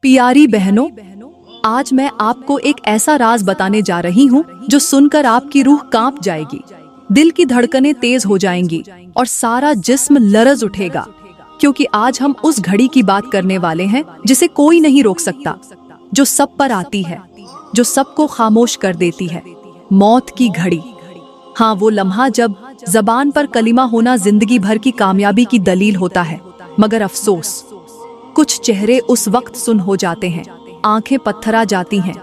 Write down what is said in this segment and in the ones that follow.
प्यारी बहनों, आज मैं आपको एक ऐसा राज बताने जा रही हूँ जो सुनकर आपकी रूह कांप जाएगी, दिल की धड़कनें तेज हो जाएंगी और सारा जिस्म लरज उठेगा, क्योंकि आज हम उस घड़ी की बात करने वाले हैं जिसे कोई नहीं रोक सकता, जो सब पर आती है, जो सबको खामोश कर देती है, मौत की घड़ी। हाँ, वो लम्हा जब जबान पर कलिमा होना जिंदगी भर की कामयाबी की दलील होता है। मगर अफसोस, कुछ चेहरे उस वक्त सुन हो जाते हैं, आंखें पत्थरा जाती हैं,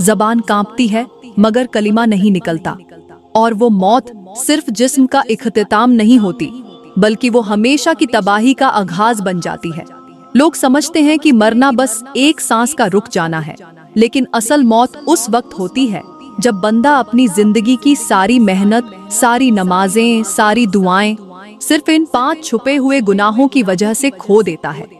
जबान कांपती है मगर कलिमा नहीं निकलता। और वो मौत सिर्फ जिस्म का इख्तिताम नहीं होती, बल्कि वो हमेशा की तबाही का आगाज बन जाती है। लोग समझते हैं कि मरना बस एक सांस का रुक जाना है, लेकिन असल मौत उस वक्त होती है जब बंदा अपनी जिंदगी की सारी मेहनत, सारी नमाजें, सारी दुआएं सिर्फ इन 5 छुपे हुए गुनाहों की वजह से खो देता है।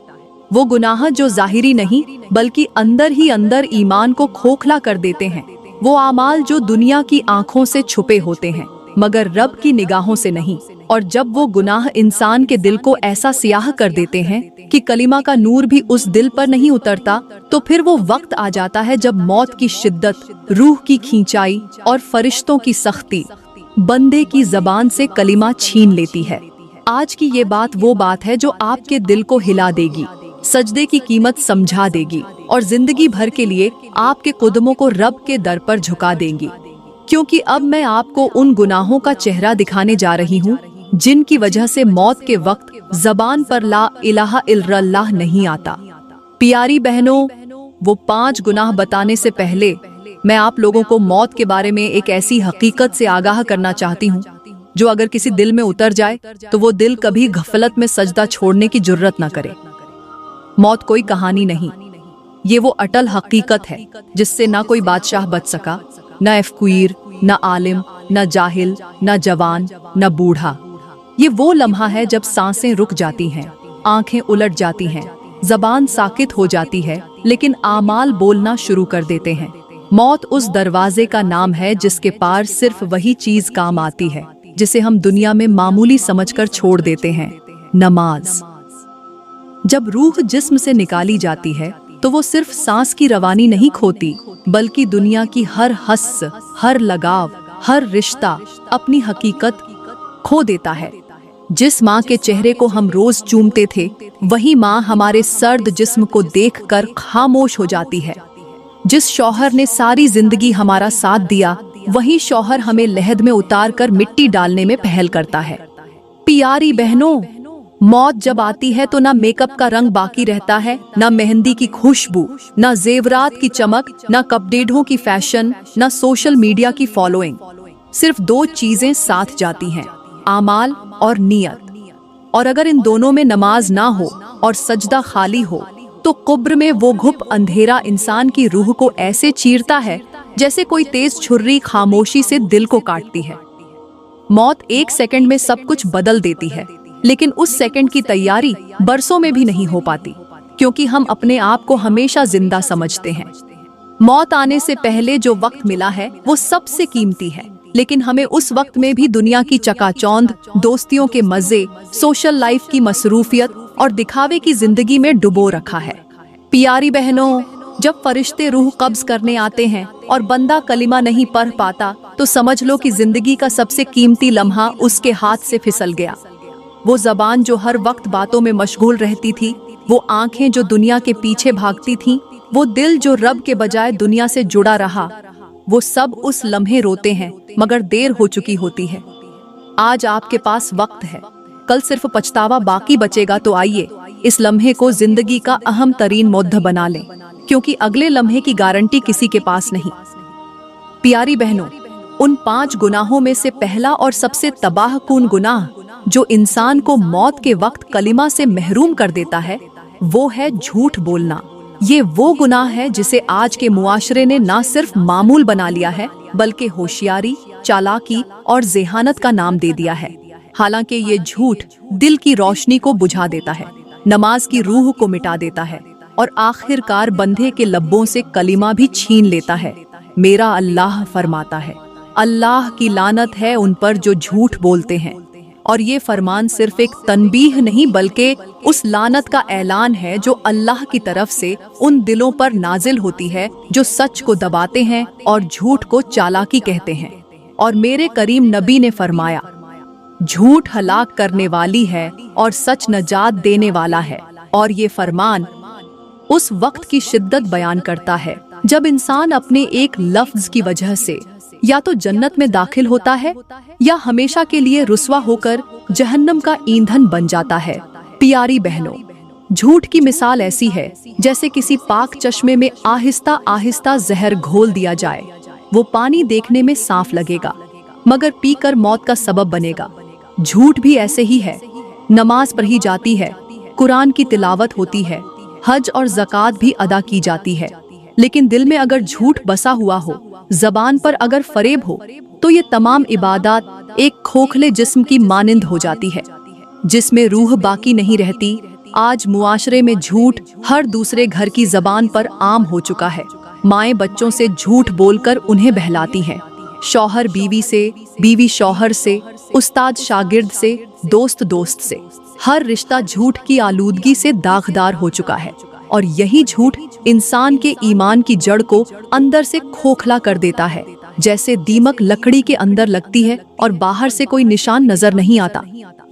वो गुनाह जो जाहिरी नहीं बल्कि अंदर ही अंदर ईमान को खोखला कर देते हैं। वो आमाल जो दुनिया की आंखों से छुपे होते हैं मगर रब की निगाहों से नहीं। और जब वो गुनाह इंसान के दिल को ऐसा सियाह कर देते हैं कि कलिमा का नूर भी उस दिल पर नहीं उतरता, तो फिर वो वक्त आ जाता है जब मौत की शिद्दत, रूह की खींचाई और फरिश्तों की सख्ती बंदे की जबान से कलिमा छीन लेती है। आज की ये बात वो बात है जो आपके दिल को हिला देगी, सजदे की कीमत समझा देगी और जिंदगी भर के लिए आपके कदमों को रब के दर पर झुका देंगी। क्योंकि अब मैं आपको उन गुनाहों का चेहरा दिखाने जा रही हूँ जिनकी वजह से मौत के वक्त जबान पर ला इलाहा इल्लल्लाह नहीं आता। प्यारी बहनों, वो 5 गुनाह बताने से पहले मैं आप लोगों को मौत के बारे में एक ऐसी हकीकत से आगाह करना चाहती हूँ जो अगर किसी दिल में उतर जाए तो वो दिल कभी गफलत में सजदा छोड़ने की जुर्रत न करे। मौत कोई कहानी नहीं, ये वो अटल हकीकत है जिससे ना कोई बादशाह बच सका, न फ़कीर, न आलिम, न जाहिल, न जवान, न बूढ़ा। ये वो लम्हा है जब सांसें रुक जाती हैं, आंखें उलट जाती हैं, जबान साकित हो जाती है, लेकिन आमाल बोलना शुरू कर देते हैं। मौत उस दरवाजे का नाम है जिसके पार सिर्फ वही चीज काम आती है जिसे हम दुनिया में मामूली समझकर छोड़ देते हैं, नमाज। जब रूह जिस्म से निकाली जाती है तो वो सिर्फ सांस की रवानी नहीं खोती, बल्कि दुनिया की हर हस्स, हर लगाव, हर रिश्ता अपनी हकीकत खो देता है। जिस माँ के चेहरे को हम रोज चूमते थे, वही माँ हमारे सर्द जिस्म को देखकर खामोश हो जाती है। जिस शौहर ने सारी जिंदगी हमारा साथ दिया, वही शौहर हमें लहद में उतार कर मिट्टी डालने में पहल करता है। प्यारी बहनों, मौत जब आती है तो ना मेकअप का रंग बाकी रहता है, ना मेहंदी की खुशबू, ना जेवरात की चमक, ना कपड़ेढों की फैशन, ना सोशल मीडिया की फॉलोइंग। सिर्फ 2 चीजें साथ जाती हैं, आमाल और नियत। और अगर इन दोनों में नमाज ना हो और सजदा खाली हो तो कब्र में वो घुप अंधेरा इंसान की रूह को ऐसे चीरता है जैसे कोई तेज छुर्री खामोशी से दिल को काटती है। मौत 1 सेकंड में सब कुछ बदल देती है, लेकिन उस सेकंड की तैयारी बरसों में भी नहीं हो पाती, क्योंकि हम अपने आप को हमेशा जिंदा समझते हैं। मौत आने से पहले जो वक्त मिला है वो सबसे कीमती है, लेकिन हमें उस वक्त में भी दुनिया की चकाचौंध, दोस्तियों के मजे, सोशल लाइफ की मसरूफियत और दिखावे की जिंदगी में डुबो रखा है। प्यारी बहनों, जब फरिश्ते रूह कब्ज करने आते हैं और बंदा कलिमा नहीं पढ़ पाता, तो समझ लो कि जिंदगी का सबसे कीमती लम्हा उसके हाथ से फिसल गया। वो जबान जो हर वक्त बातों में मशगूल रहती थी, वो आंखें जो दुनिया के पीछे भागती थीं, वो दिल जो रब के बजाय दुनिया से जुड़ा रहा, वो सब उस लम्हे रोते हैं मगर देर हो चुकी होती है। आज आपके पास वक्त है, कल सिर्फ पछतावा बाकी बचेगा। तो आइए इस लम्हे को जिंदगी का अहम तरीन मोद्दा बना लें, क्योंकि अगले लम्हे की गारंटी किसी के पास नहीं। प्यारी बहनों, उन 5 गुनाहों में से पहला और सबसे तबाहकुन गुनाह जो इंसान को मौत के वक्त कलिमा से महरूम कर देता है, वो है झूठ बोलना। ये वो गुनाह है जिसे आज के मुआशरे ने ना सिर्फ मामूल बना लिया है, बल्कि होशियारी, चालाकी और ज़ेहानत का नाम दे दिया है। हालांकि ये झूठ दिल की रोशनी को बुझा देता है, नमाज की रूह को मिटा देता है और आखिरकार बंदे के लब्बों से कलिमा भी छीन लेता है। मेरा अल्लाह फरमाता है, अल्लाह की लानत है उन पर जो झूठ बोलते हैं और ये फरमान सिर्फ एक तनबीह नहीं बल्कि उस लानत का ऐलान है जो अल्लाह की तरफ से उन दिलों पर नाजिल होती है जो सच को दबाते हैं और झूठ को चालाकी कहते हैं। और मेरे करीम नबी ने फरमाया, झूठ हलाक करने वाली है और सच नजात देने वाला है। और ये फरमान उस वक्त की शिद्दत बयान करता है जब इंसान अपने एक लफ्ज की वजह से या तो जन्नत में दाखिल होता है या हमेशा के लिए रुस्वा होकर जहन्नम का ईंधन बन जाता है। प्यारी बहनों, झूठ की मिसाल ऐसी है जैसे किसी पाक चश्मे में आहिस्ता आहिस्ता जहर घोल दिया जाए। वो पानी देखने में साफ लगेगा मगर पीकर मौत का सबब बनेगा। झूठ भी ऐसे ही है। नमाज पढ़ी जाती है, कुरान की तिलावत होती है, हज और ज़कात भी अदा की जाती है, लेकिन दिल में अगर झूठ बसा हुआ हो, जबान पर अगर फरेब हो, तो ये तमाम इबादत एक खोखले जिस्म की मानिंद हो जाती है जिसमें रूह बाकी नहीं रहती। आज मुआशरे में झूठ हर दूसरे घर की जबान पर आम हो चुका है। माएं बच्चों से झूठ बोलकर उन्हें बहलाती हैं, शौहर बीवी से, बीवी शौहर से, उस्ताद शागिर्द से, दोस्त दोस्त से। हर रिश्ता झूठ की आलूदगी से दागदार हो चुका है और यही झूठ इंसान के ईमान की जड़ को अंदर से खोखला कर देता है। जैसे दीमक लकड़ी के अंदर लगती है और बाहर से कोई निशान नजर नहीं आता,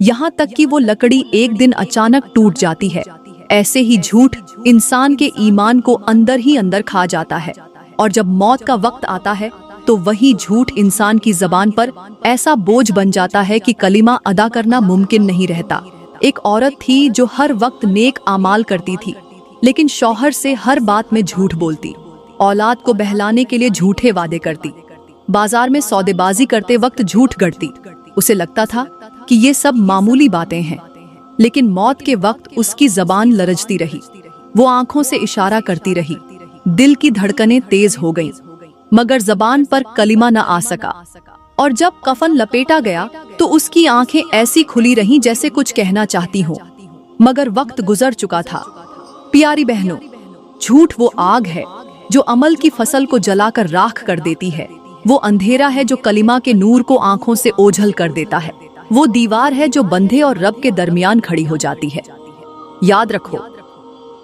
यहाँ तक कि वो लकड़ी एक दिन अचानक टूट जाती है। ऐसे ही झूठ इंसान के ईमान को अंदर ही अंदर खा जाता है और जब मौत का वक्त आता है तो वही झूठ इंसान की जबान पर ऐसा बोझ बन जाता है कि कलिमा अदा करना मुमकिन नहीं रहता। एक औरत थी जो हर वक्त नेक आमाल करती थी, लेकिन शौहर से हर बात में झूठ बोलती, औलाद को बहलाने के लिए झूठे वादे करती, बाजार में सौदेबाजी करते वक्त झूठ गढ़ती। उसे लगता था कि ये सब मामूली बातें हैं, लेकिन मौत के वक्त उसकी जबान लरजती रही। वो आंखों से इशारा करती रही, दिल की धड़कनें तेज हो गईं, मगर जबान पर कलिमा न आ सका। और जब कफन लपेटा गया तो उसकी आंखें ऐसी खुली रहीं जैसे कुछ कहना चाहती हो, मगर वक्त गुजर चुका था। प्यारी बहनों, झूठ वो आग है जो अमल की फसल को जलाकर राख कर देती है। वो अंधेरा है जो कलिमा के नूर को आंखों से ओझल कर देता है। वो दीवार है जो बंधे और रब के दरमियान खड़ी हो जाती है। याद रखो,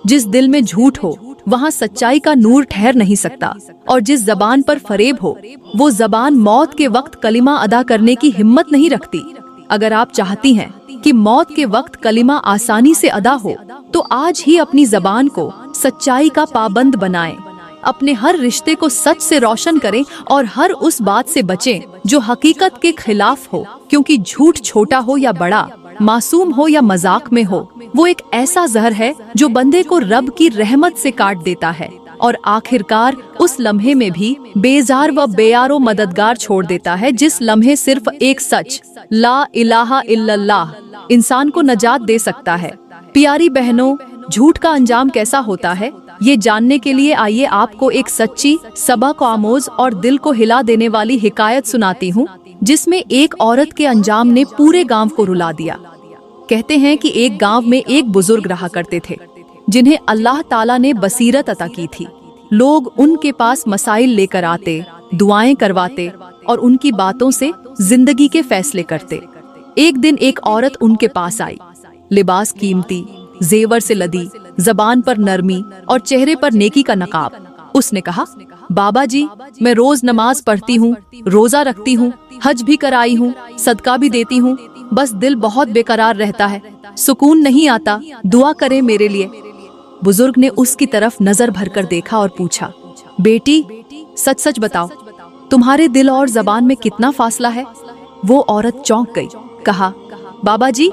जिस दिल में झूठ हो वहाँ सच्चाई का नूर ठहर नहीं सकता, और जिस जबान पर फरेब हो वो जबान मौत के वक्त कलिमा अदा करने की हिम्मत नहीं रखती। अगर आप चाहती हैं कि मौत के वक्त कलिमा आसानी से अदा हो तो आज ही अपनी जबान को सच्चाई का पाबंद बनाएं। अपने हर रिश्ते को सच से रोशन करें और हर उस बात से बचें जो हकीकत के खिलाफ हो, क्योंकि झूठ छोटा हो या बड़ा, मासूम हो या मजाक में हो, वो एक ऐसा जहर है जो बंदे को रब की रहमत से काट देता है और आखिरकार उस लम्हे में भी बेजार व बेयारो मददगार छोड़ देता है जिस लम्हे सिर्फ एक सच, ला इलाहा इल्लल्लाह, इंसान को नजात दे सकता है। प्यारी बहनों, झूठ का अंजाम कैसा होता है ये जानने के लिए आइए आपको एक सच्ची, सबक आमोज और दिल को हिला देने वाली हिकायत सुनाती हूँ, जिसमें एक औरत के अंजाम ने पूरे गांव को रुला दिया। कहते हैं कि एक गांव में एक बुजुर्ग रहा करते थे जिन्हें अल्लाह ताला ने बसीरत अता की थी। लोग उनके पास मसाइल लेकर आते, दुआएं करवाते और उनकी बातों से जिंदगी के फैसले करते। एक दिन एक औरत उनके पास आई, लिबास कीमती, जेवर से लदी, जबान पर नरमी और चेहरे पर नेकी का नकाब। उसने कहा, बाबा जी, मैं रोज नमाज पढ़ती हूँ, रोजा रखती हूँ, हज भी कराई हूँ, सदका भी देती हूँ, बस दिल बहुत बेकरार रहता है, सुकून नहीं आता, दुआ करें मेरे लिए। बुजुर्ग ने उसकी तरफ नजर भरकर देखा और पूछा, बेटी सच सच बताओ, तुम्हारे दिल और जबान में कितना फासला है? वो औरत चौंक गई, कहा, बाबा जी,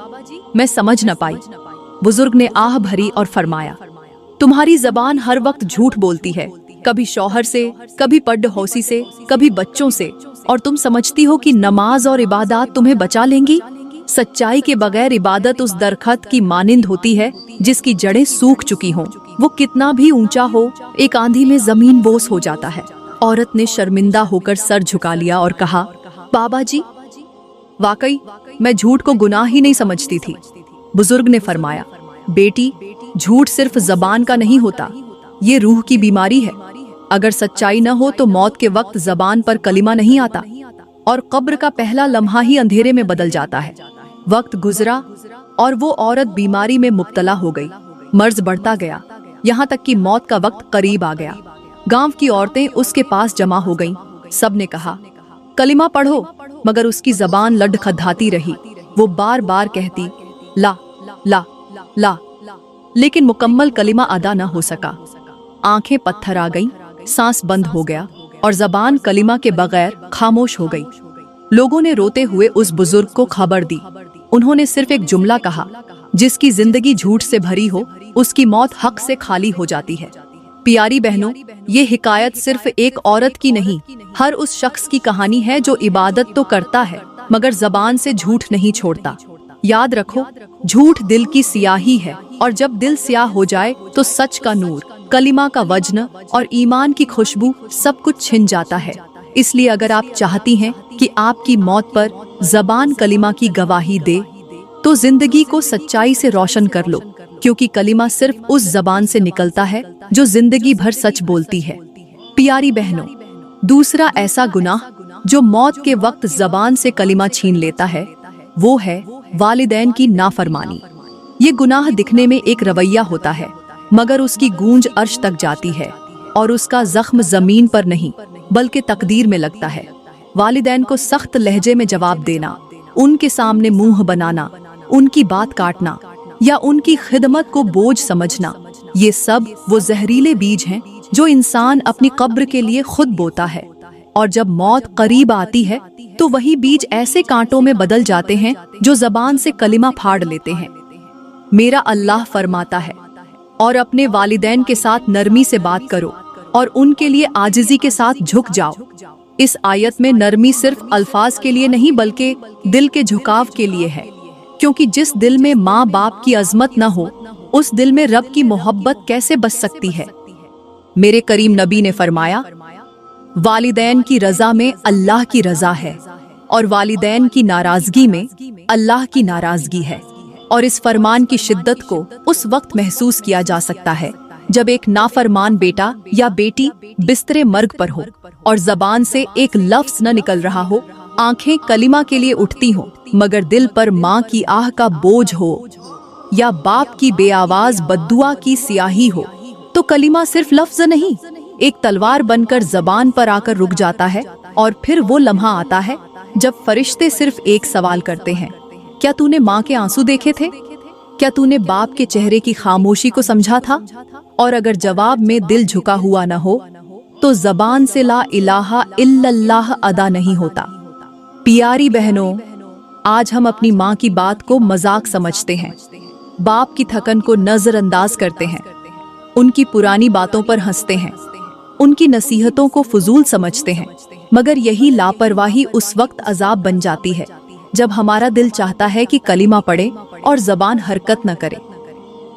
मैं समझ न पाई। बुजुर्ग ने आह भरी और फरमाया, तुम्हारी जबान हर वक्त झूठ बोलती है, कभी शौहर से, कभी पड़ोसी से, कभी बच्चों से, और तुम समझती हो कि नमाज और इबादत तुम्हें बचा लेंगी। सच्चाई के बगैर इबादत उस दरखत की मानिंद होती है जिसकी जड़ें सूख चुकी हों। वो कितना भी ऊंचा हो, एक आंधी में जमीन बोस हो जाता है। औरत ने शर्मिंदा होकर सर झुका लिया और कहा, बाबा जी, वाकई मैं झूठ को गुनाह ही नहीं समझती थी। बुजुर्ग ने फरमाया, बेटी, झूठ सिर्फ जबान का नहीं होता, ये रूह की बीमारी है। अगर सच्चाई न हो तो मौत के वक्त जबान पर कलिमा नहीं आता और कब्र का पहला लम्हा ही अंधेरे में बदल जाता है। वक्त गुजरा और वो औरत बीमारी में मुब्तला हो गई। मर्ज बढ़ता गया, यहाँ तक कि मौत का वक्त करीब आ गया। गांव की औरतें उसके पास जमा हो गईं। सब ने कहा, कलिमा पढ़ो, मगर उसकी जबान लड़खड़ाती रही। वो बार बार कहती, ला ला ला, लेकिन मुकम्मल कलिमा अदा न हो सका। आंखें पत्थर आ गईं, सांस बंद हो गया और जबान कलिमा के बगैर खामोश हो गई। लोगों ने रोते हुए उस बुजुर्ग को खबर दी। उन्होंने सिर्फ एक जुमला कहा, जिसकी जिंदगी झूठ से भरी हो, उसकी मौत हक से खाली हो जाती है। प्यारी बहनों, ये हिकायत सिर्फ एक औरत की नहीं, हर उस शख्स की कहानी है जो इबादत तो करता है मगर जबान से झूठ नहीं छोड़ता। याद रखो, झूठ दिल की सियाही है और जब दिल स्याह हो जाए तो सच का नूर, कलिमा का वजन और ईमान की खुशबू सब कुछ छिन जाता है। इसलिए अगर आप चाहती हैं कि आपकी मौत पर जबान कलिमा की गवाही दे, तो जिंदगी को सच्चाई से रोशन कर लो, क्योंकि कलिमा सिर्फ उस जबान से निकलता है जो जिंदगी भर सच बोलती है। प्यारी बहनों, दूसरा ऐसा गुनाह जो मौत के वक्त जबान से कलिमा छीन लेता है, वो है वालिदैन की नाफरमानी। ये गुनाह दिखने में एक रवैया होता है, मगर उसकी गूंज अर्श तक जाती है और उसका जख्म जमीन पर नहीं बल्कि तकदीर में लगता है। वालिदैन को सख्त लहजे में जवाब देना, उनके सामने मुंह बनाना, उनकी बात काटना या उनकी खिदमत को बोझ समझना, ये सब वो जहरीले बीज हैं जो इंसान अपनी कब्र के लिए खुद बोता है। और जब मौत करीब आती है तो वही बीज ऐसे कांटों में बदल जाते हैं जो जबान से कलिमा फाड़ लेते हैं। मेरा अल्लाह फरमाता है, और अपने वालिदैन के साथ नरमी से बात करो और उनके लिए आजिज़ी के साथ झुक जाओ। इस आयत में नरमी सिर्फ अल्फाज के लिए नहीं बल्कि दिल के झुकाव के लिए है, क्योंकि जिस दिल में माँ बाप की अजमत न हो, उस दिल में रब की मोहब्बत कैसे बस सकती है। मेरे करीम नबी ने फरमाया, वालिदैन की रजा में अल्लाह की रजा है और वालिदैन की नाराजगी में अल्लाह की नाराजगी है। और इस फरमान की शिद्दत को उस वक्त महसूस किया जा सकता है जब एक नाफरमान बेटा या बेटी बिस्तरे मर्ग पर हो और जबान से एक लफ्ज न निकल रहा हो, आंखें कलिमा के लिए उठती हो मगर दिल पर माँ की आह का बोझ हो या बाप की बेआवाज बद्दुआ की सियाही हो, तो कलिमा सिर्फ लफ्ज नहीं, एक तलवार बनकर जबान पर आकर रुक जाता है। और फिर वो लम्हा आता है जब फरिश्ते सिर्फ एक सवाल करते हैं, क्या तूने माँ के आंसू देखे थे? क्या तूने बाप के चेहरे की खामोशी को समझा था? और अगर जवाब में दिल झुका हुआ न हो तो जबान से ला इलाहा इल्लल्लाह अदा नहीं होता। प्यारी बहनों, आज हम अपनी माँ की बात को मजाक समझते हैं, बाप की थकन को नजरअंदाज करते हैं, उनकी पुरानी बातों पर हंसते हैं, उनकी नसीहतों को फजूल समझते हैं। मगर यही लापरवाही उस वक्त अजाब बन जाती है जब हमारा दिल चाहता है कि कलिमा पढ़े और जबान हरकत न करे।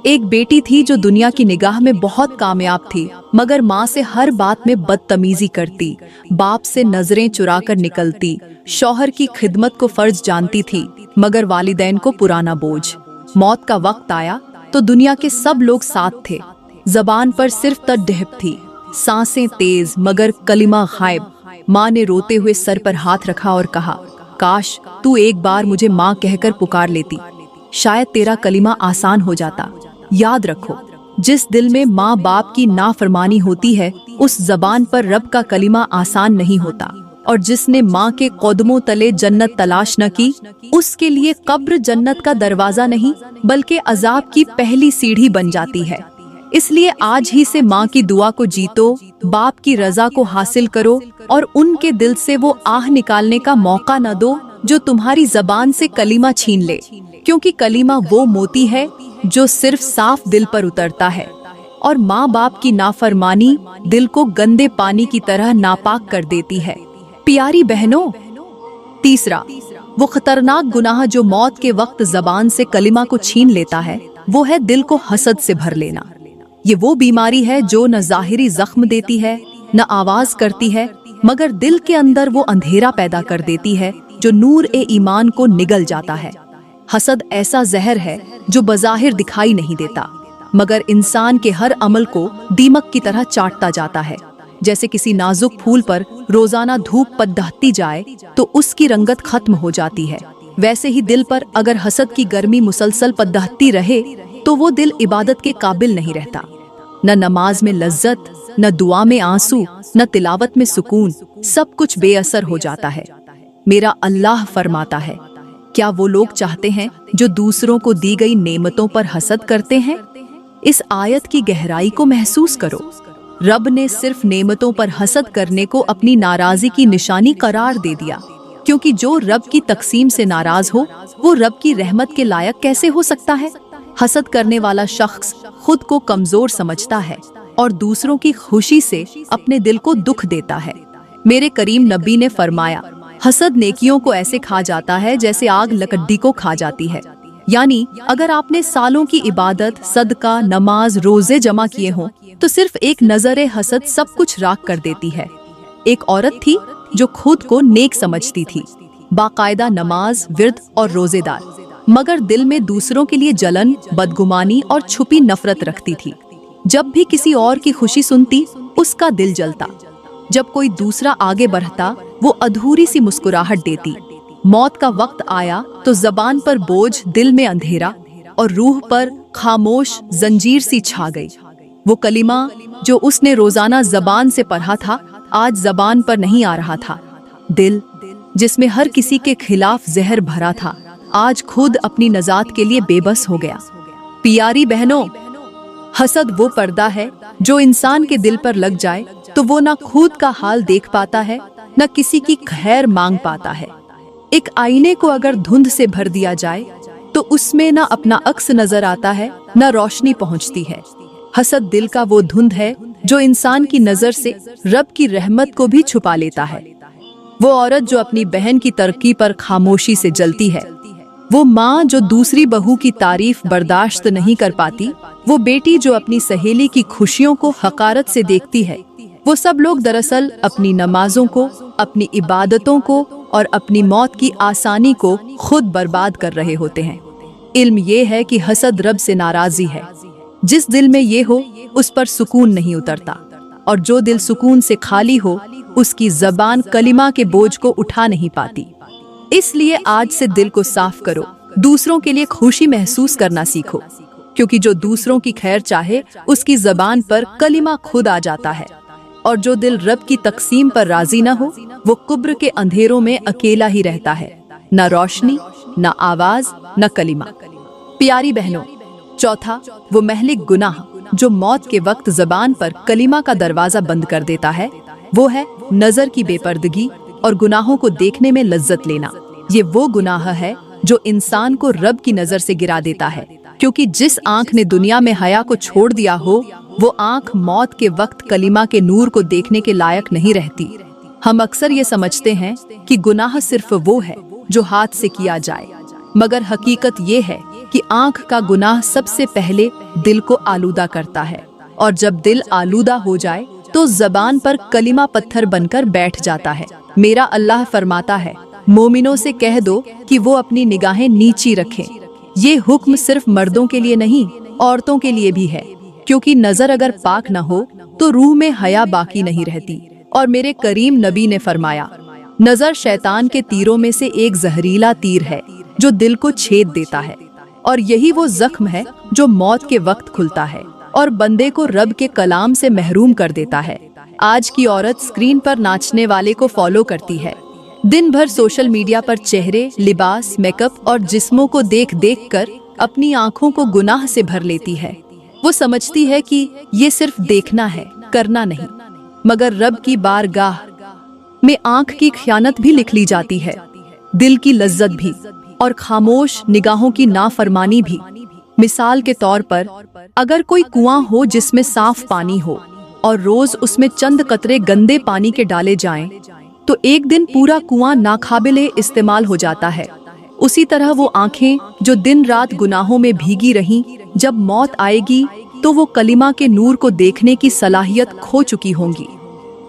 एक बेटी थी जो दुनिया की निगाह में बहुत कामयाब थी, मगर माँ से हर बात में बदतमीजी करती, बाप से नजरें चुरा कर निकलती, शौहर की खिदमत को फर्ज जानती थी मगर वालिदैन को पुराना बोझ। मौत का वक्त आया तो दुनिया के सब लोग साथ थे, जबान पर सिर्फ तड़प थी, सांसें तेज मगर कलिमा गायब। माँ ने रोते हुए सर पर हाथ रखा और कहा, काश तू एक बार मुझे माँ कहकर पुकार लेती, शायद तेरा कलिमा आसान हो जाता। याद रखो, जिस दिल में माँ बाप की नाफरमानी होती है, उस जबान पर रब का कलिमा आसान नहीं होता। और जिसने माँ के कदमों तले जन्नत तलाश न की, उसके लिए कब्र जन्नत का दरवाजा नहीं बल्कि अजाब की पहली सीढ़ी बन जाती है। इसलिए आज ही से माँ की दुआ को जीतो, बाप की रजा को हासिल करो और उनके दिल से वो आह निकालने का मौका न दो जो तुम्हारी जबान से कलिमा छीन ले, क्योंकि कलिमा वो मोती है जो सिर्फ साफ दिल पर उतरता है और माँ बाप की नाफरमानी दिल को गंदे पानी की तरह नापाक कर देती है। प्यारी बहनों, तीसरा वो खतरनाक गुनाह जो मौत के वक्त जबान से कलिमा को छीन लेता है, वो है दिल को हसद से भर लेना। ये वो बीमारी है जो न ज़ाहिरी जख्म देती है न आवाज करती है, मगर दिल के अंदर वो अंधेरा पैदा कर देती है जो नूर ए ईमान को निगल जाता है। हसद ऐसा जहर है जो बज़ाहिर दिखाई नहीं देता, मगर इंसान के हर अमल को दीमक की तरह चाटता जाता है। जैसे किसी नाजुक फूल पर रोजाना धूप पड़ती जाए तो उसकी रंगत खत्म हो जाती है, वैसे ही दिल पर अगर हसद की गर्मी मुसलसल पदहती रहे तो वो दिल इबादत के काबिल नहीं रहता। न नमाज में लज्जत, न दुआ में आंसू, न तिलावत में सुकून, सब कुछ बेअसर हो जाता है। मेरा अल्लाह फरमाता है, क्या वो लोग चाहते हैं जो दूसरों को दी गई नेमतों पर हसद करते हैं? इस आयत की गहराई को महसूस करो। रब ने सिर्फ नेमतों पर हसद करने को अपनी नाराजी की निशानी करार दे दिया, क्योंकि जो रब की तकसीम से नाराज हो वो रब की रहमत के लायक कैसे हो सकता है? हसद करने वाला शख्स खुद को कमजोर समझता है और दूसरों की खुशी से अपने दिल को दुख देता है। मेरे करीम नबी ने फरमाया, हसद नेकियों को ऐसे खा जाता है जैसे आग लकड़ी को खा जाती है। यानी अगर आपने सालों की इबादत, सदका, नमाज, रोजे जमा किए हों तो सिर्फ एक नजरे हसद सब कुछ राख कर देती है। एक औरत थी जो खुद को नेक समझती थी, बाकायदा नमाज, विर्द और रोजेदार, मगर दिल में दूसरों के लिए जलन, बदगुमानी और छुपी नफरत रखती थी। जब भी किसी और की खुशी सुनती उसका दिल जलता। जब कोई दूसरा आगे बढ़ता वो अधूरी सी मुस्कुराहट देती। मौत का वक्त आया तो जबान पर बोझ, दिल में अंधेरा और रूह पर खामोश जंजीर सी छा गई। वो कलिमा जो उसने रोजाना जबान से पढ़ा था आज जबान पर नहीं आ रहा था। दिल जिसमें हर किसी के खिलाफ जहर भरा था आज खुद अपनी नजात के लिए बेबस हो गया। प्यारी बहनों, हसद वो पर्दा है जो इंसान के दिल पर लग जाए तो वो ना खुद का हाल देख पाता है, न किसी की खैर मांग पाता है। एक आईने को अगर धुंध से भर दिया जाए तो उसमें न अपना अक्स नजर आता है, न रोशनी पहुंचती है। हसद दिल का वो धुंध है जो इंसान की नजर से रब की रहमत को भी छुपा लेता है। वो औरत जो अपनी बहन की तरक्की पर खामोशी से जलती है, वो माँ जो दूसरी बहू की तारीफ बर्दाश्त नहीं कर पाती, वो बेटी जो अपनी सहेली की खुशियों को हकारत से देखती है, वो सब लोग दरअसल अपनी नमाजों को, अपनी इबादतों को और अपनी मौत की आसानी को खुद बर्बाद कर रहे होते हैं। इल्म ये है कि हसद रब से नाराजी है। जिस दिल में ये हो उस पर सुकून नहीं उतरता, और जो दिल सुकून से खाली हो उसकी जबान कलिमा के बोझ को उठा नहीं पाती। इसलिए आज से दिल को साफ करो, दूसरों के लिए खुशी महसूस करना सीखो, क्योंकि जो दूसरों की खैर चाहे उसकी जबान पर कलिमा खुद आ जाता है, और जो दिल रब की तकसीम पर राजी न हो वो कुब्र के अंधेरों में अकेला ही रहता है, न रोशनी, न आवाज, न कलिमा। प्यारी बहनों, चौथा वो महलिक गुनाह जो मौत के वक्त जबान पर कलिमा का दरवाजा बंद कर देता है, वो है नजर की बेपर्दगी और गुनाहों को देखने में लज्जत लेना। ये वो गुनाह है जो इंसान को रब की नजर से गिरा देता है, क्योंकि जिस आंख ने दुनिया में हया को छोड़ दिया हो वो आंख मौत के वक्त कलिमा के नूर को देखने के लायक नहीं रहती। हम अक्सर ये समझते हैं कि गुनाह सिर्फ वो है जो हाथ से किया जाए, मगर हकीकत ये है कि आंख का गुनाह सबसे पहले दिल को आलूदा करता है, और जब दिल आलूदा हो जाए तो जबान पर कलिमा पत्थर बनकर बैठ जाता है। मेरा अल्लाह फरमाता है, मोमिनों से कह दो कि वो अपनी निगाहें नीची रखें। ये हुक्म सिर्फ मर्दों के लिए नहीं, औरतों के लिए भी है, क्योंकि नजर अगर पाक न हो तो रूह में हया बाकी नहीं रहती। और मेरे करीम नबी ने फरमाया, नजर शैतान के तीरों में से एक जहरीला तीर है जो दिल को छेद देता है, और यही वो जख्म है जो मौत के वक्त खुलता है और बंदे को रब के कलाम से महरूम कर देता है। आज की औरत स्क्रीन पर नाचने वाले को फॉलो करती है, दिन भर सोशल मीडिया पर चेहरे, लिबास, मेकअप और जिस्मों को देख देख कर अपनी आंखों को गुनाह से भर लेती है। वो समझती है कि ये सिर्फ देखना है, करना नहीं, मगर रब की बारगाह में आंख की खयानत भी लिख ली जाती है, दिल की लज्जत भी, और खामोश निगाहों की नाफरमानी भी। मिसाल के तौर पर, अगर कोई कुआं हो जिसमें साफ पानी हो और रोज उसमें चंद कतरे गंदे पानी के डाले जाएं, तो एक दिन पूरा कुआं नाकाबिले इस्तेमाल हो जाता है। उसी तरह वो आंखें जो दिन रात गुनाहों में भीगी रहीं, जब मौत आएगी तो वो कलिमा के नूर को देखने की सलाहियत खो चुकी होंगी।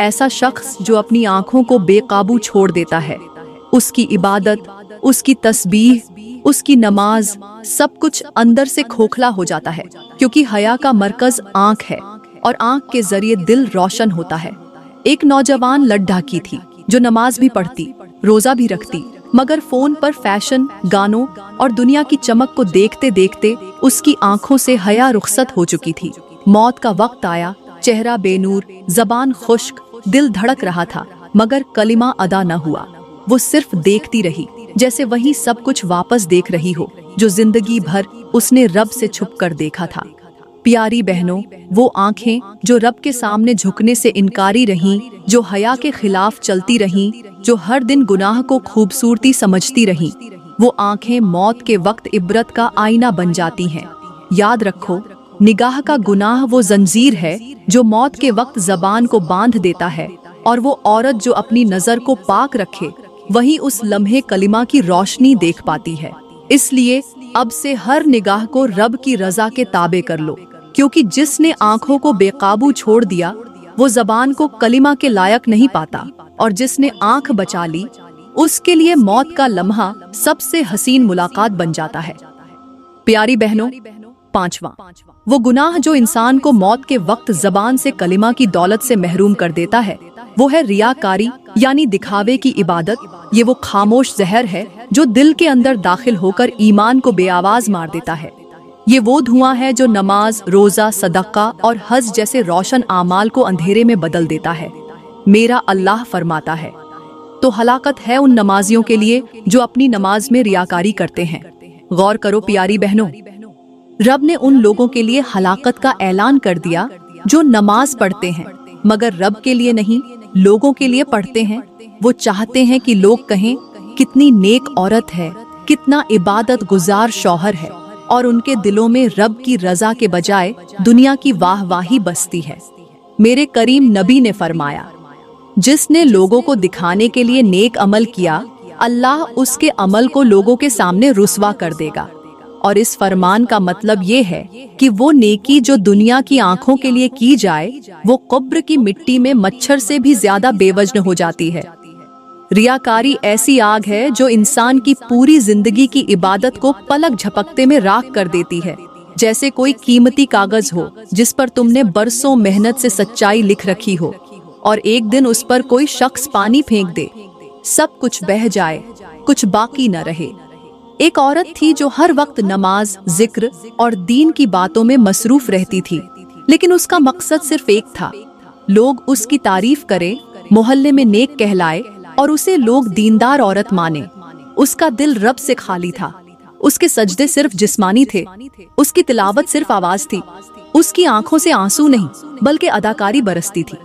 ऐसा शख्स जो अपनी आंखों को बेकाबू छोड़ देता है, उसकी इबादत, उसकी तस्बीह, उसकी नमाज, सब कुछ अंदर से खोखला हो जाता है, क्योंकि हया का मरकज आंख है और आंख के जरिए दिल रोशन होता है। एक नौजवान लड़ढा की थी जो नमाज भी पढ़ती, रोजा भी रखती, मगर फोन पर फैशन, गानों और दुनिया की चमक को देखते देखते उसकी आंखों से हया रुखसत हो चुकी थी। मौत का वक्त आया, चेहरा बेनूर, जबान खुश्क, दिल धड़क रहा था, मगर कलिमा अदा न हुआ। वो सिर्फ देखती रही, जैसे वही सब कुछ वापस देख रही हो जो जिंदगी भर उसने रब से छुप कर देखा था। प्यारी बहनों, वो आंखें जो रब के सामने झुकने से इनकारी रहीं, जो हया के खिलाफ चलती रहीं, जो हर दिन गुनाह को खूबसूरती समझती रहीं, वो आंखें मौत के वक्त इबरत का आईना बन जाती हैं। याद रखो, निगाह का गुनाह वो जंजीर है जो मौत के वक्त जबान को बांध देता है, और वो औरत जो अपनी नजर को पाक रखे वही उस लम्हे कलिमा की रोशनी देख पाती है। इसलिए अब से हर निगाह को रब की रजा के ताबे कर लो, क्योंकि जिसने आंखों को बेकाबू छोड़ दिया वो जबान को कलिमा के लायक नहीं पाता, और जिसने आंख बचा ली उसके लिए मौत का लम्हा सबसे हसीन मुलाकात बन जाता है। प्यारी बहनों, पांचवा, वो गुनाह जो इंसान को मौत के वक्त जबान से कलिमा की दौलत से महरूम कर देता है, वो है रियाकारी, यानी दिखावे की इबादत। ये वो खामोश जहर है जो दिल के अंदर दाखिल होकर ईमान को बेआवाज मार देता है। ये वो धुआं है जो नमाज, रोजा, सदका और हज जैसे रोशन आमाल को अंधेरे में बदल देता है। मेरा अल्लाह फरमाता है, तो हलाकत है उन नमाजियों के लिए जो अपनी नमाज में रियाकारी करते हैं। गौर करो प्यारी बहनों, रब ने उन लोगों के लिए हलाकत का ऐलान कर दिया जो नमाज पढ़ते हैं, मगर रब के लिए नहीं, लोगों के लिए पढ़ते हैं। वो चाहते हैं कि लोग कहें कितनी नेक औरत है, कितना इबादत गुजार शौहर है, और उनके दिलों में रब की रजा के बजाय दुनिया की वाहवाही बसती है। मेरे करीम नबी ने फरमाया, जिसने लोगों को दिखाने के लिए नेक अमल किया, अल्लाह उसके अमल को लोगों के सामने रुस्वा कर देगा। और इस फरमान का मतलब ये है कि वो नेकी जो दुनिया की आंखों के लिए की जाए, वो कब्र की मिट्टी में मच्छर से भी ज्यादा बेवजन हो जाती है। रियाकारी ऐसी आग है जो इंसान की पूरी जिंदगी की इबादत को पलक झपकते में राख कर देती है। जैसे कोई कीमती कागज हो जिस पर तुमने बरसों मेहनत से सच्चाई लिख रखी हो, और एक दिन उस पर कोई शख्स पानी फेंक दे, सब कुछ बह जाए, कुछ बाकी न रहे। एक औरत थी जो हर वक्त नमाज, जिक्र और दीन की बातों में मसरूफ रहती थी, लेकिन उसका मकसद सिर्फ एक था, लोग उसकी तारीफ करें, मोहल्ले में नेक कहलाए और उसे लोग दीनदार औरत माने। उसका दिल रब से खाली था, उसके सजदे सिर्फ जिस्मानी थे, उसकी तिलावत सिर्फ आवाज थी, उसकी आंखों से आंसू नहीं बल्कि अदाकारी बरसती थी।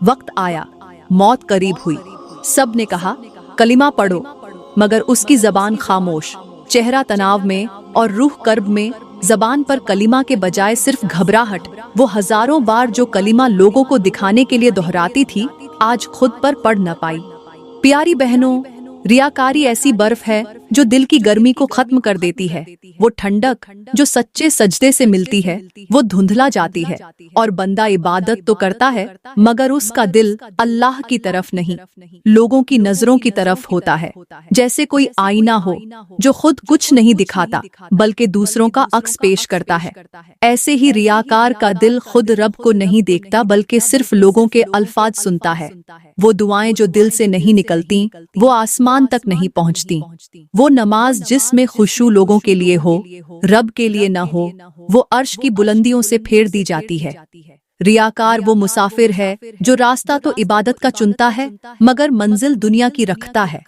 वक्त आया, मौत करीब हुई, सब ने कहा कलिमा पढ़ो, मगर उसकी जबान खामोश, चेहरा तनाव में और रूह कर्ब में। जबान पर कलिमा के बजाय सिर्फ घबराहट। वो हजारों बार जो कलिमा लोगों को दिखाने के लिए दोहराती थी, आज खुद पर पढ़ न पाई। प्यारी बहनों, रियाकारी ऐसी बर्फ है जो दिल की गर्मी को खत्म कर देती है। वो ठंडक जो सच्चे सजदे से मिलती है, वो धुंधला जाती है, और बंदा इबादत तो करता है मगर उसका दिल अल्लाह की तरफ नहीं, लोगों की नजरों की तरफ होता है। जैसे कोई आईना हो जो खुद कुछ नहीं दिखाता बल्कि दूसरों का अक्स पेश करता है। ऐसे ही रियाकार का दिल खुद रब को नहीं देखता बल्कि सिर्फ लोगों के अल्फाज सुनता है। वो दुआएं जो दिल से नहीं निकलती, वो आसमान तक नहीं पहुंचती। वो नमाज जिसमें खुशू लोगों के लिए हो, रब के लिए न हो, वो अर्श की बुलंदियों से फेर दी जाती है। रियाकार वो मुसाफिर है जो रास्ता तो इबादत का चुनता है मगर मंजिल दुनिया की रखता है,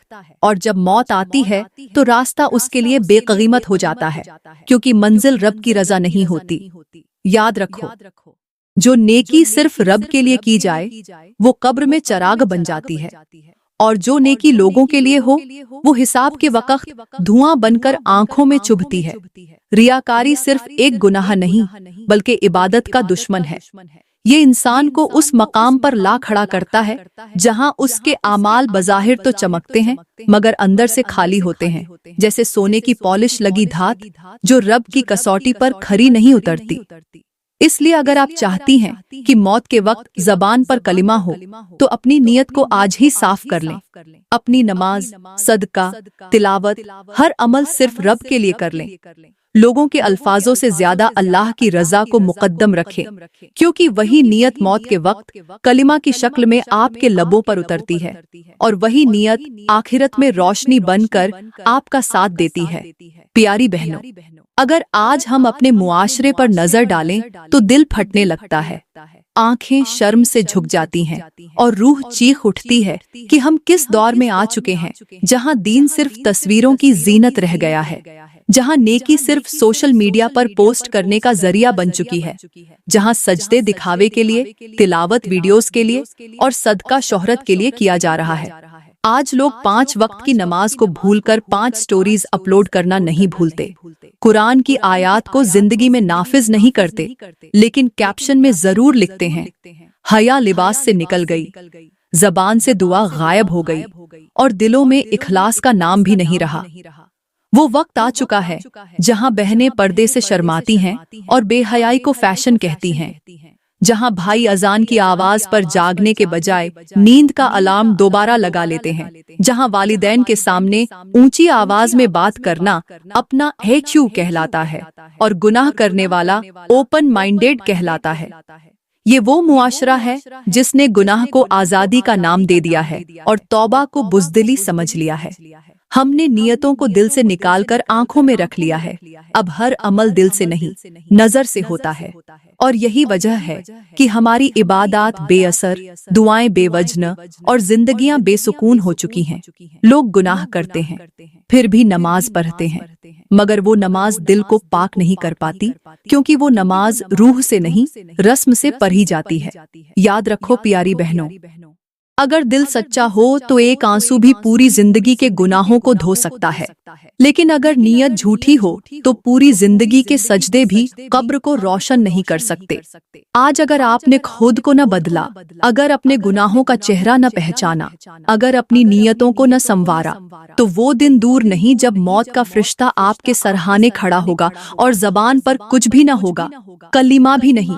और जब मौत आती है तो रास्ता उसके लिए बेकीमत हो जाता है, क्योंकि मंजिल रब की रजा नहीं होती। याद रखो, जो नेकी सिर्फ रब के लिए की जाए वो कब्र में चराग बन जाती है, और जो नेकी लोगों के लिए हो वो हिसाब के वक्त धुआं बनकर आंखों में चुभती है। रियाकारी सिर्फ एक गुनाह नहीं बल्कि इबादत का दुश्मन है। ये इंसान को उस मकाम पर ला खड़ा करता है जहां उसके आमाल बज़ाहिर तो चमकते हैं मगर अंदर से खाली होते हैं, जैसे सोने की पॉलिश लगी धात जो रब की कसौटी पर खरी नहीं उतरती। इसलिए अगर आप चाहती हैं कि मौत के वक्त जबान पर कलिमा हो तो अपनी नियत को आज ही साफ कर लें। अपनी नमाज, सदका, तिलावत, हर अमल सिर्फ रब के लिए कर लें। लोगों के अल्फाजों से ज्यादा अल्लाह की रजा को मुकद्दम रखें, क्योंकि वही नियत मौत के वक्त कलिमा की शक्ल में आपके लबों पर उतरती है और वही नियत आखिरत में रोशनी बनकर आपका साथ देती है। प्यारी बहनों, अगर आज हम अपने मुआशरे पर नजर डालें तो दिल फटने लगता है, आंखें शर्म से झुक जाती हैं और रूह चीख उठती है कि हम किस दौर में आ चुके हैं, जहां दीन सिर्फ तस्वीरों की जीनत रह गया है, जहां नेकी सिर्फ सोशल मीडिया पर पोस्ट करने का जरिया बन चुकी है, जहां सजदे दिखावे के लिए, तिलावत वीडियोस के लिए और सदका शोहरत के लिए किया जा रहा है। आज लोग 5 वक्त की नमाज को भूलकर 5 स्टोरीज अपलोड करना नहीं भूलते, कुरान की आयात को जिंदगी में नाफिज नहीं करते, लेकिन कैप्शन में जरूर लिखते हैं, हया लिबास से निकल गई, जबान से दुआ गायब हो गई और दिलों में इखलास का नाम भी नहीं रहा। वो वक्त आ चुका है जहां बहनें पर्दे से शर्माती हैं और बेहयाई को फैशन कहती हैं, जहां भाई अजान की आवाज पर जागने के बजाय नींद का अलार्म दोबारा लगा लेते हैं, जहां वालिदैन के सामने ऊंची आवाज में बात करना अपना HQ कहलाता है और गुनाह करने वाला ओपन माइंडेड कहलाता है। ये वो मुआशरा है जिसने गुनाह को आजादी का नाम दे दिया है और तौबा को बुज़दिली समझ लिया है। हमने नियतों को दिल से निकालकर आंखों में रख लिया है। अब हर अमल दिल से नहीं, नजर से होता है और यही वजह है कि हमारी इबादत बेअसर, दुआएं बेवजन और जिंदगियां बेसुकून हो चुकी हैं। लोग गुनाह करते हैं, फिर भी नमाज पढ़ते हैं, मगर वो नमाज दिल को पाक नहीं कर पाती, क्योंकि वो नमाज रूह से नहीं, रस्म से पढ़ी जाती है। याद रखो प्यारी बहनों, अगर दिल सच्चा हो तो एक आंसू भी पूरी जिंदगी के गुनाहों को धो सकता है, लेकिन अगर नीयत झूठी हो तो पूरी जिंदगी के सजदे भी कब्र को रोशन नहीं कर सकते। आज अगर आपने खुद को न बदला, अगर अपने गुनाहों का चेहरा न पहचाना, अगर अपनी नीयतों को न संवारा, तो वो दिन दूर नहीं जब मौत का फरिश्ता आपके सरहाने खड़ा होगा और जबान पर कुछ भी न होगा, कलीमा भी नहीं।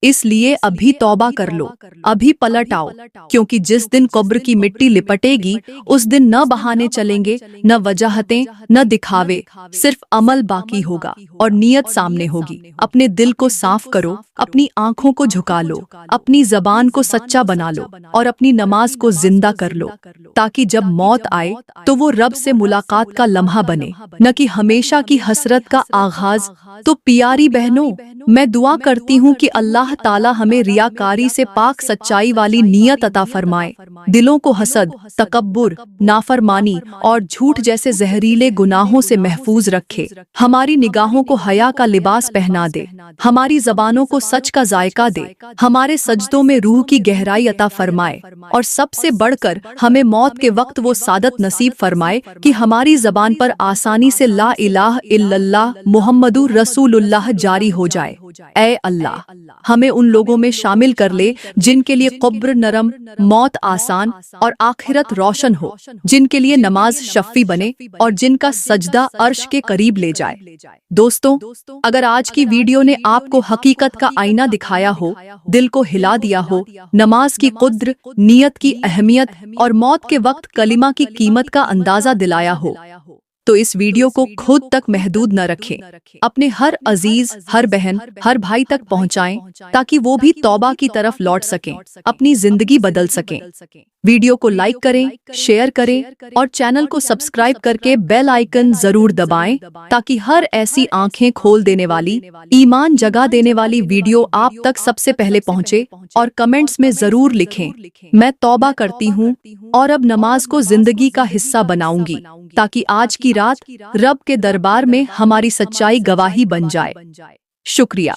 इसलिए अभी तौबा कर लो, अभी पलट आओ, क्योंकि जिस दिन कब्र की मिट्टी लिपटेगी उस दिन न बहाने चलेंगे, न वजाहतें, न दिखावे, सिर्फ अमल बाकी होगा और नियत सामने होगी। अपने दिल को साफ करो, अपनी आंखों को झुका लो, अपनी जबान को सच्चा बना लो और अपनी नमाज को जिंदा कर लो, ताकि जब मौत आए तो वो रब से मुलाकात का लम्हा बने, न कि हमेशा की हसरत का आगाज। तो प्यारी बहनों, मैं दुआ करती हूँ कि अल्लाह ताला हमें रियाकारी से पाक सच्चाई वाली नियत अता फरमाए, दिलों को हसद, तकब्बुर, नाफरमानी और झूठ जैसे जहरीले गुनाहों से महफूज रखे, हमारी निगाहों को हया का लिबास पहना दे, हमारी जबानों को सच का जायका दे, हमारे सजदों में रूह की गहराई अता फरमाए और सबसे बढ़कर हमें मौत के वक्त वो सादत नसीब फरमाए कि हमारी जबान पर आसानी से ला इलाहा इल्लल्लाह मुहम्मदुर रसूलुल्लाह जारी हो जाए। ऐ अल्लाह, हमें उन लोगों में शामिल कर ले जिनके लिए कब्र नरम, मौत आसान और आखिरत रोशन हो, जिनके लिए नमाज शफ़ी बने और जिनका सजदा अर्श के करीब ले जाए। दोस्तों, अगर आज की वीडियो ने आपको हकीकत का आईना दिखाया हो, दिल को हिला दिया हो, नमाज की कुद्र, नियत की अहमियत और मौत के वक्त कलिमा की कीमत का अंदाजा दिलाया हो, तो इस वीडियो को खुद तक महदूद न रखें, अपने हर अजीज, हर बहन, हर भाई तक पहुंचाएं, ताकि वो भी तौबा की तरफ लौट सकें, अपनी जिंदगी बदल सकें। वीडियो को लाइक करें, शेयर करें और चैनल को सब्सक्राइब करके बेल आइकन जरूर दबाएं, ताकि हर ऐसी आंखें खोल देने वाली, ईमान जगा देने वाली वीडियो आप तक सबसे पहले पहुंचे। और कमेंट्स में जरूर लिखें, मैं तौबा करती हूँ और अब नमाज को जिंदगी का हिस्सा बनाऊंगी, ताकि आज की रात रब के दरबार में हमारी सच्चाई गवाही बन जाए। शुक्रिया।